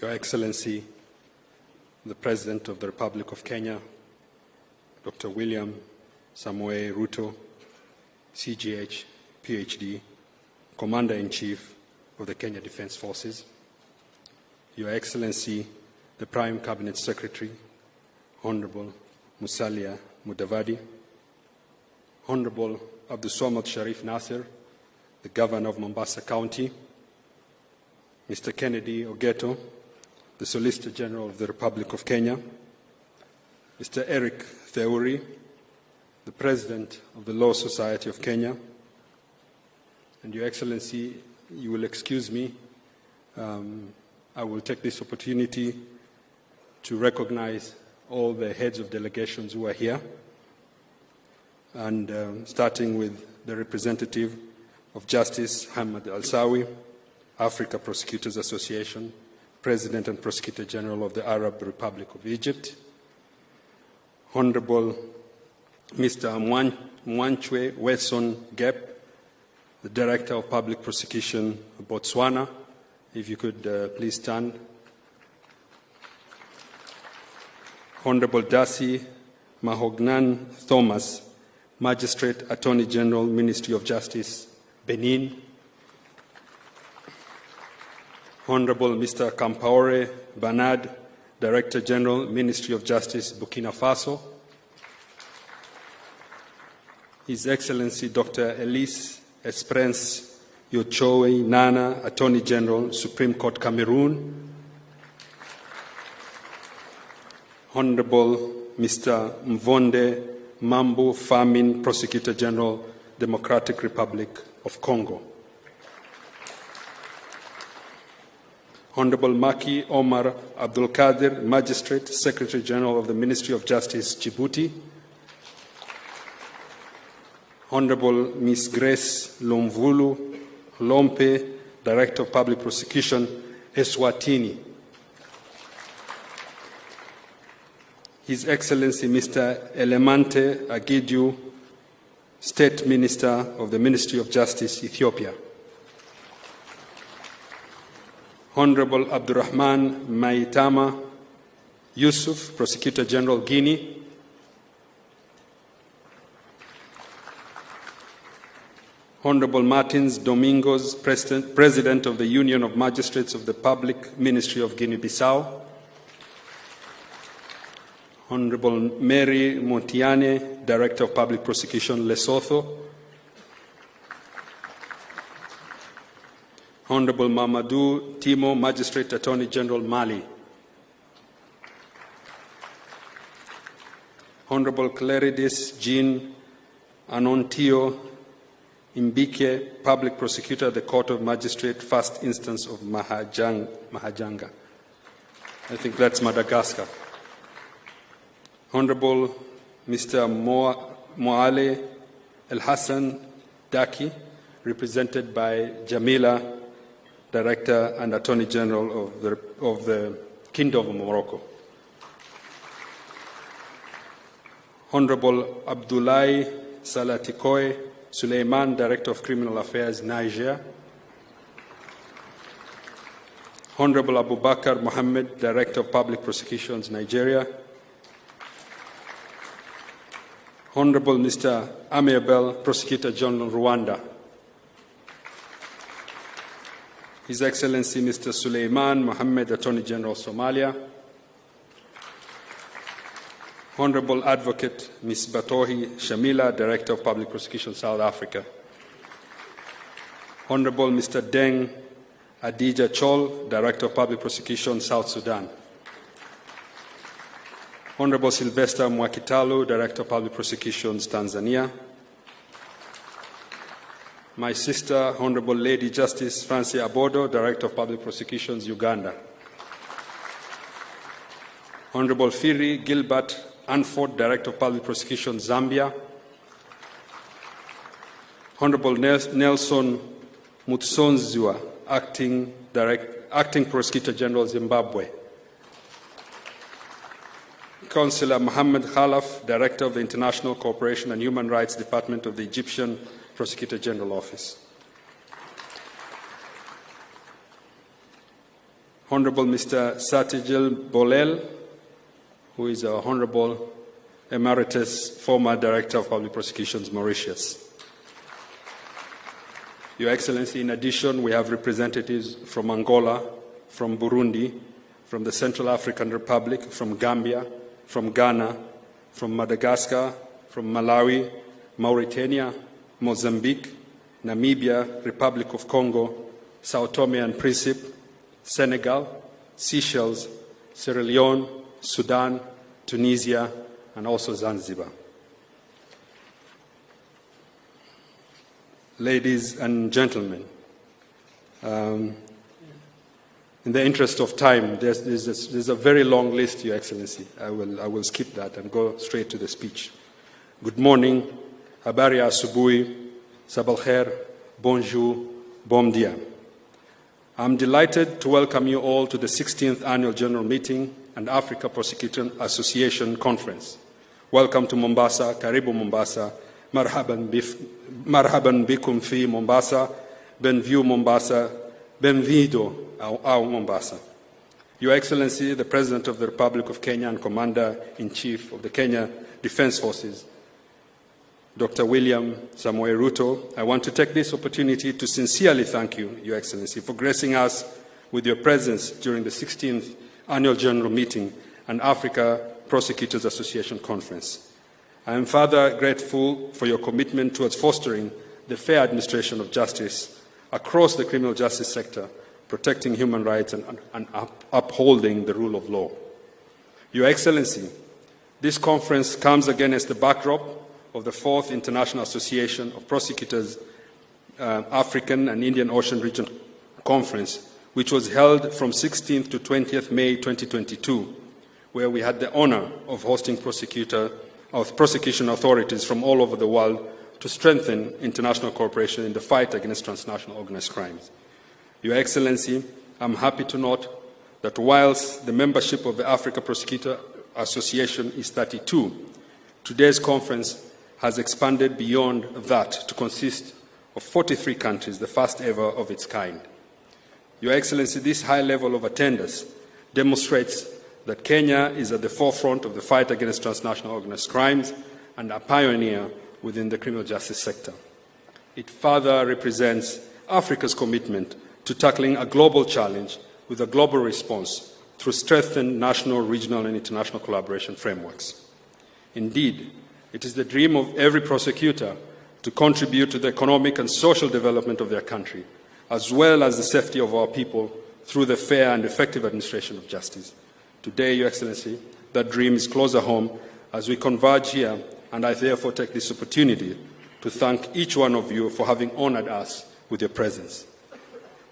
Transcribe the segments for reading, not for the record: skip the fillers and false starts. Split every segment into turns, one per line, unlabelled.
Your Excellency, the President of the Republic of Kenya, Dr. William Samoei Ruto, CGH, PhD, Commander-in-Chief of the Kenya Defence Forces, Your Excellency, the Prime Cabinet Secretary, Honorable Musalia Mudavadi, Honorable Abdulswamad Sharif Nasser, the Governor of Mombasa County, Mr. Kennedy Ogeto, the Solicitor General of the Republic of Kenya, Mr. Eric Theuri, the President of the Law Society of Kenya, and Your Excellency, you will excuse me, I will take this opportunity to recognize all the heads of delegations who are here, and starting with the representative of Justice Hamad Al-Sawi, Africa Prosecutors Association, President and Prosecutor General of the Arab Republic of Egypt, Honorable Mr. Mwanchwe Wesson Gep, the Director of Public Prosecution of Botswana. If you could please stand. Honorable Dasi Mahognan Thomas, Magistrate Attorney General, Ministry of Justice, Benin. Honorable Mr. Kampaore Bernard, Director General, Ministry of Justice, Burkina Faso. His Excellency Dr. Elise Esperance Yochoe Nana, Attorney General, Supreme Court, Cameroon. Honorable Mr. Mvonde Mambu Famin, Prosecutor General, Democratic Republic of Congo. Honorable Maki Omar Abdul Kadir, Magistrate, Secretary General of the Ministry of Justice, Djibouti. Honorable Ms. Grace Lomvulu Lompe, Director of Public Prosecution, Eswatini. His Excellency Mr. Elemante Agidiu, State Minister of the Ministry of Justice, Ethiopia. Honorable Abdurrahman Maitama Yusuf, Prosecutor General, Guinea. Honorable Martins Domingos, President of the Union of Magistrates of the Public Ministry of Guinea-Bissau. Honorable Mary Montiane, Director of Public Prosecution, Lesotho. Honorable Mamadou Timo, Magistrate Attorney General, Mali. Honorable Claridis Jean Anontio Imbike, Public Prosecutor at the Court of Magistrate, First Instance of Mahajanga. I think that's Madagascar. Honorable Mr. Moale El Hassan Daki, represented by Jamila, Director and Attorney General of the Kingdom of Morocco. Honorable Abdoulaye Salatikoe Suleiman, Director of Criminal Affairs, Niger. Honorable Abubakar Mohammed, Director of Public Prosecutions, Nigeria. Honorable Mr. Amiabel, Prosecutor General, Rwanda. His Excellency Mr. Suleiman Mohammed, Attorney General, Somalia. Honorable Advocate Ms. Batohi Shamila, Director of Public Prosecution, South Africa. Honorable Mr. Deng Adija Chol, Director of Public Prosecution, South Sudan. Honorable Sylvester Mwakitalu, Director of Public Prosecutions, Tanzania. My sister, Honorable Lady Justice Francie Abodo, Director of Public Prosecutions, Uganda. Honorable Firi Gilbert Anford, Director of Public Prosecutions, Zambia. Honorable Nelson Mutsonziwa, Acting Prosecutor General, Zimbabwe. Councillor Mohammed Khalaf, Director of the International Cooperation and Human Rights Department of the Egyptian Prosecutor General Office. Honorable Mr. Satyajit Bolel, who is our Honorable Emeritus former Director of Public Prosecutions, Mauritius. Your Excellency, in addition, we have representatives from Angola, from Burundi, from the Central African Republic, from Gambia, from Ghana, from Madagascar, from Malawi, Mauritania, Mozambique, Namibia, Republic of Congo, Sao Tome and Principe, Senegal, Seychelles, Sierra Leone, Sudan, Tunisia, and also Zanzibar. Ladies and gentlemen, in the interest of time, there's a very long list, Your Excellency. I will skip that and go straight to the speech. Good morning, habari ya asubuhi, sabal khair, bonjour, bom dia. I'm delighted to welcome you all to the 16th Annual General Meeting and Africa Prosecutor Association Conference. Welcome to Mombasa, Karibu Mombasa, marhaban bikum fi Mombasa, benview Mombasa, benvido ao Mombasa. Your Excellency, the President of the Republic of Kenya and Commander-in-Chief of the Kenya Defense Forces, Dr. William Samoei Ruto, I want to take this opportunity to sincerely thank you, Your Excellency, for gracing us with your presence during the 16th Annual General Meeting and Africa Prosecutors Association Conference. I am further grateful for your commitment towards fostering the fair administration of justice across the criminal justice sector, protecting human rights and upholding the rule of law. Your Excellency, this conference comes against the backdrop of the 4th International Association of Prosecutors African and Indian Ocean Region Conference, which was held from 16th to 20th May 2022, where we had the honor of hosting prosecution authorities from all over the world to strengthen international cooperation in the fight against transnational organized crimes. Your Excellency, I'm happy to note that whilst the membership of the Africa Prosecutor Association is 32, today's conference has expanded beyond that to consist of 43 countries, the first ever of its kind. Your Excellency, this high level of attendance demonstrates that Kenya is at the forefront of the fight against transnational organized crimes and a pioneer within the criminal justice sector. It further represents Africa's commitment to tackling a global challenge with a global response through strengthened national, regional, and international collaboration frameworks. Indeed, it is the dream of every prosecutor to contribute to the economic and social development of their country, as well as the safety of our people through the fair and effective administration of justice. Today, Your Excellency, that dream is closer home as we converge here, and I therefore take this opportunity to thank each one of you for having honored us with your presence.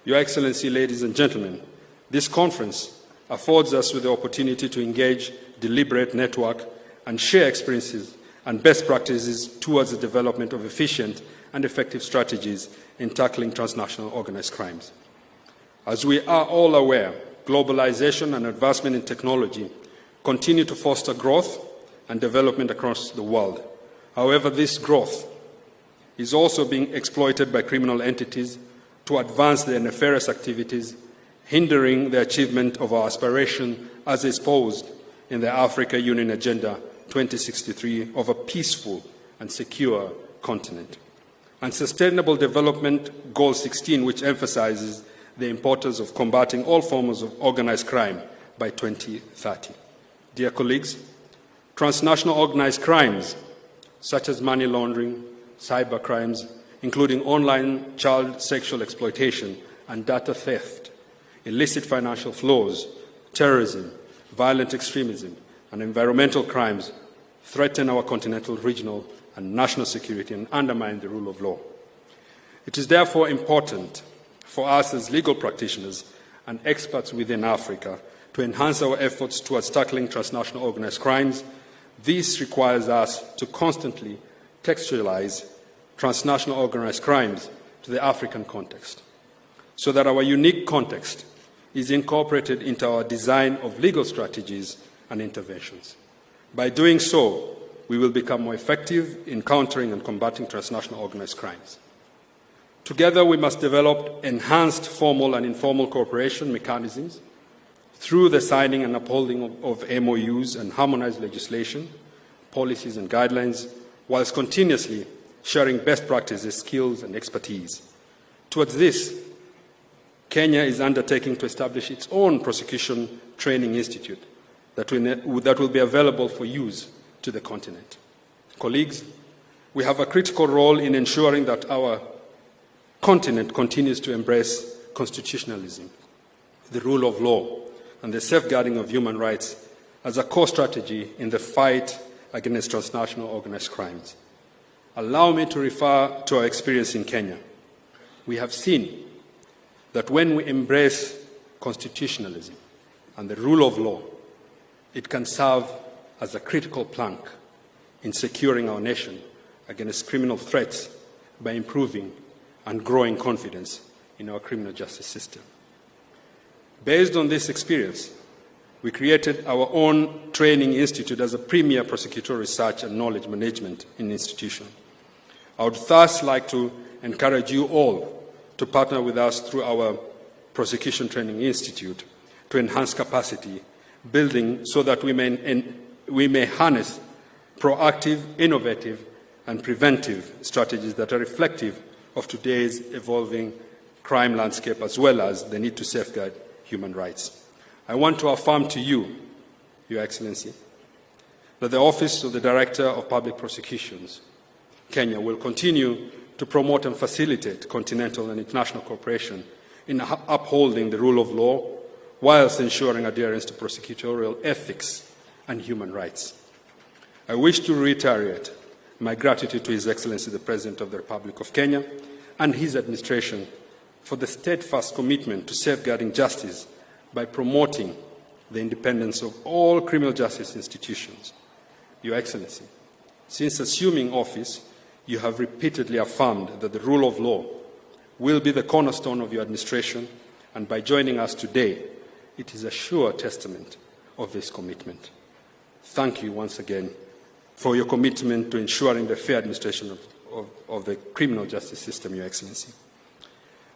Your Excellency, ladies and gentlemen, this conference affords us with the opportunity to engage, deliberate, network, and share experiences and best practices towards the development of efficient and effective strategies in tackling transnational organized crimes. As we are all aware, globalization and advancement in technology continue to foster growth and development across the world. However, this growth is also being exploited by criminal entities to advance their nefarious activities, hindering the achievement of our aspiration as exposed in the Africa Union Agenda 2063 of a peaceful and secure continent. And Sustainable Development Goal 16, which emphasizes the importance of combating all forms of organized crime by 2030. Dear colleagues, transnational organized crimes such as money laundering, cyber crimes, including online child sexual exploitation and data theft, illicit financial flows, terrorism, violent extremism, and environmental crimes threaten our continental, regional, and national security and undermine the rule of law. It is therefore important for us as legal practitioners and experts within Africa to enhance our efforts towards tackling transnational organized crimes. This requires us to constantly textualize transnational organized crimes to the African context, so that our unique context is incorporated into our design of legal strategies and interventions. By doing so, we will become more effective in countering and combating transnational organized crimes. Together, we must develop enhanced formal and informal cooperation mechanisms through the signing and upholding of MOUs and harmonized legislation, policies and guidelines, whilst continuously sharing best practices, skills and expertise. Towards this, Kenya is undertaking to establish its own prosecution training institute that will be available for use to the continent. Colleagues, we have a critical role in ensuring that our continent continues to embrace constitutionalism, the rule of law, and the safeguarding of human rights as a core strategy in the fight against transnational organized crimes. Allow me to refer to our experience in Kenya. We have seen that when we embrace constitutionalism and the rule of law, it can serve as a critical plank in securing our nation against criminal threats by improving and growing confidence in our criminal justice system. Based on this experience, we created our own training institute as a premier prosecutorial research and knowledge management institution. I would thus like to encourage you all to partner with us through our Prosecution Training Institute to enhance capacity building so that we may harness proactive, innovative, and preventive strategies that are reflective of today's evolving crime landscape as well as the need to safeguard human rights. I want to affirm to you, Your Excellency, that the Office of the Director of Public Prosecutions, Kenya, will continue to promote and facilitate continental and international cooperation in upholding the rule of law whilst ensuring adherence to prosecutorial ethics and human rights. I wish to reiterate my gratitude to His Excellency the President of the Republic of Kenya and his administration for the steadfast commitment to safeguarding justice by promoting the independence of all criminal justice institutions. Your Excellency, since assuming office, you have repeatedly affirmed that the rule of law will be the cornerstone of your administration, and by joining us today, it is a sure testament of this commitment. Thank you once again for your commitment to ensuring the fair administration of the criminal justice system, Your Excellency.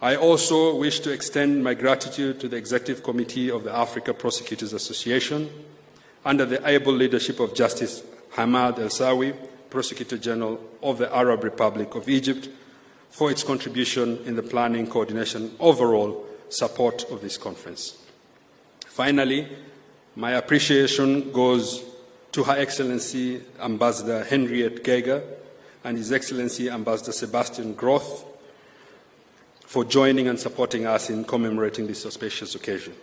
I also wish to extend my gratitude to the Executive Committee of the Africa Prosecutors Association under the able leadership of Justice Hamad El-Sawi, Prosecutor General of the Arab Republic of Egypt, for its contribution in the planning, coordination, overall support of this conference. Finally, my appreciation goes to Her Excellency Ambassador Henriette Geiger and His Excellency Ambassador Sebastian Groth for joining and supporting us in commemorating this auspicious occasion.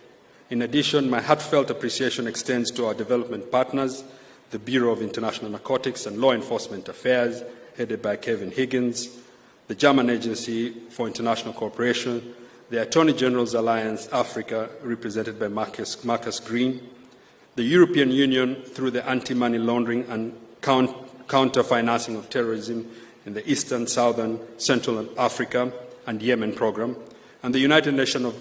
In addition, my heartfelt appreciation extends to our development partners, the Bureau of International Narcotics and Law Enforcement Affairs, headed by Kevin Higgins, the German Agency for International Cooperation, the Attorney General's Alliance Africa, represented by Marcus Green, the European Union through the Anti-Money Laundering and Counter-Financing of Terrorism in the Eastern, Southern, Central Africa and Yemen program, and the United Nations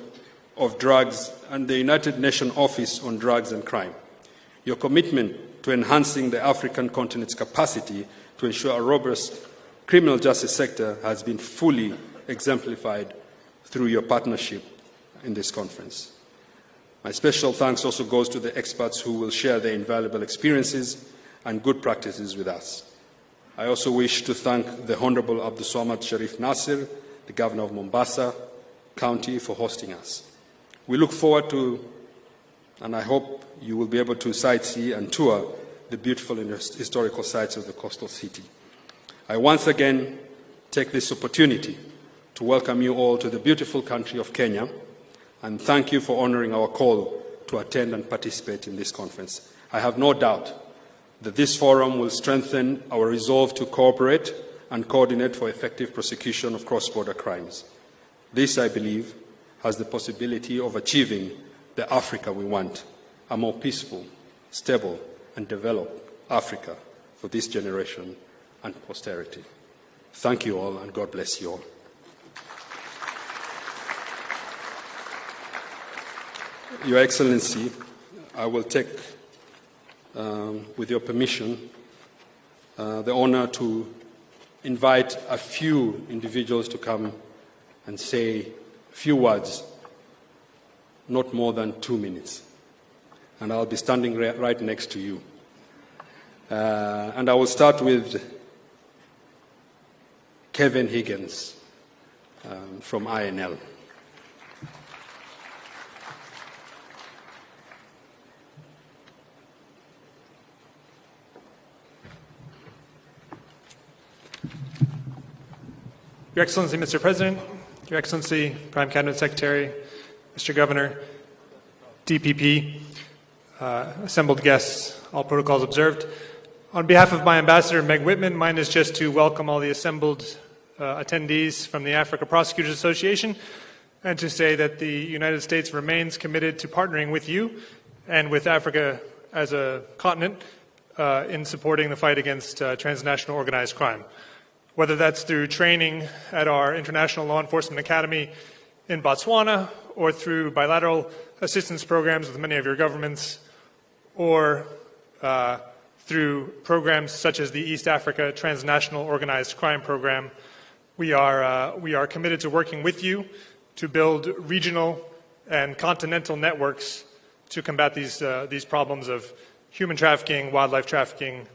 of Drugs and the United Nations Office on Drugs and Crime. Your commitment to enhancing the African continent's capacity to ensure a robust criminal justice sector has been fully exemplified through your partnership in this conference. My special thanks also goes to the experts who will share their invaluable experiences and good practices with us. I also wish to thank the Honorable Abdulswamad Sharif Nasir, the Governor of Mombasa County, for hosting us. We look forward to, and I hope you will be able to sightsee and tour the beautiful and historical sites of the coastal city. I once again take this opportunity to welcome you all to the beautiful country of Kenya and thank you for honoring our call to attend and participate in this conference. I have no doubt that this forum will strengthen our resolve to cooperate and coordinate for effective prosecution of cross-border crimes. This, I believe, has the possibility of achieving the Africa we want, a more peaceful, stable, and developed Africa for this generation and posterity. Thank you all, and God bless you all. Your Excellency, I will take, with your permission, the honor to invite a few individuals to come and say a few words, not more than 2 minutes. and I'll be standing right next to you. And I will start with Kevin Higgins from INL.
Your Excellency, Mr. President, Your Excellency, Prime Cabinet Secretary, Mr. Governor, DPP, assembled guests, all protocols observed. On behalf of my ambassador, Meg Whitman, mine is just to welcome all the assembled attendees from the Africa Prosecutors Association and to say that the United States remains committed to partnering with you and with Africa as a continent in supporting the fight against transnational organized crime. Whether that's through training at our International Law Enforcement Academy in Botswana or through bilateral assistance programs with many of your governments or through programs such as the East Africa Transnational Organized Crime Program, we are committed to working with you to build regional and continental networks to combat these problems of human trafficking, wildlife trafficking,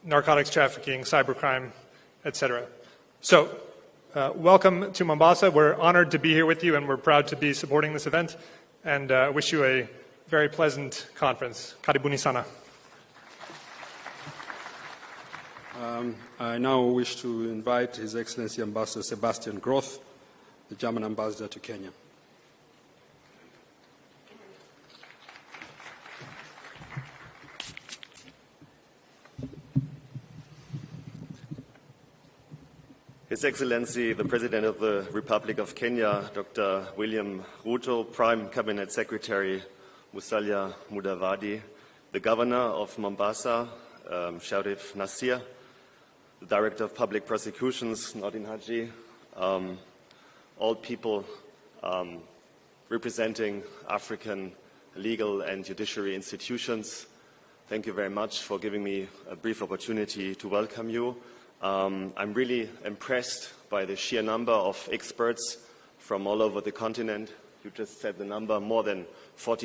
narcotics trafficking, cybercrime, etc. So, welcome to Mombasa. We're honored to be here with you and we're proud to be supporting this event and wish you a very pleasant conference. Karibuni sana.
I now wish to invite His Excellency Ambassador Sebastian Groth, the German Ambassador to Kenya.
His Excellency, the President of the Republic of Kenya, Dr. William Ruto, Prime Cabinet Secretary Musalia Mudavadi, the Governor of Mombasa, Sharif Nasir, the Director of Public Prosecutions, Noordin Haji, all people representing African legal and judiciary institutions. Thank you very much for giving me a brief opportunity to welcome you. I'm really impressed by the sheer number of experts from all over the continent. You just said the number, more than 42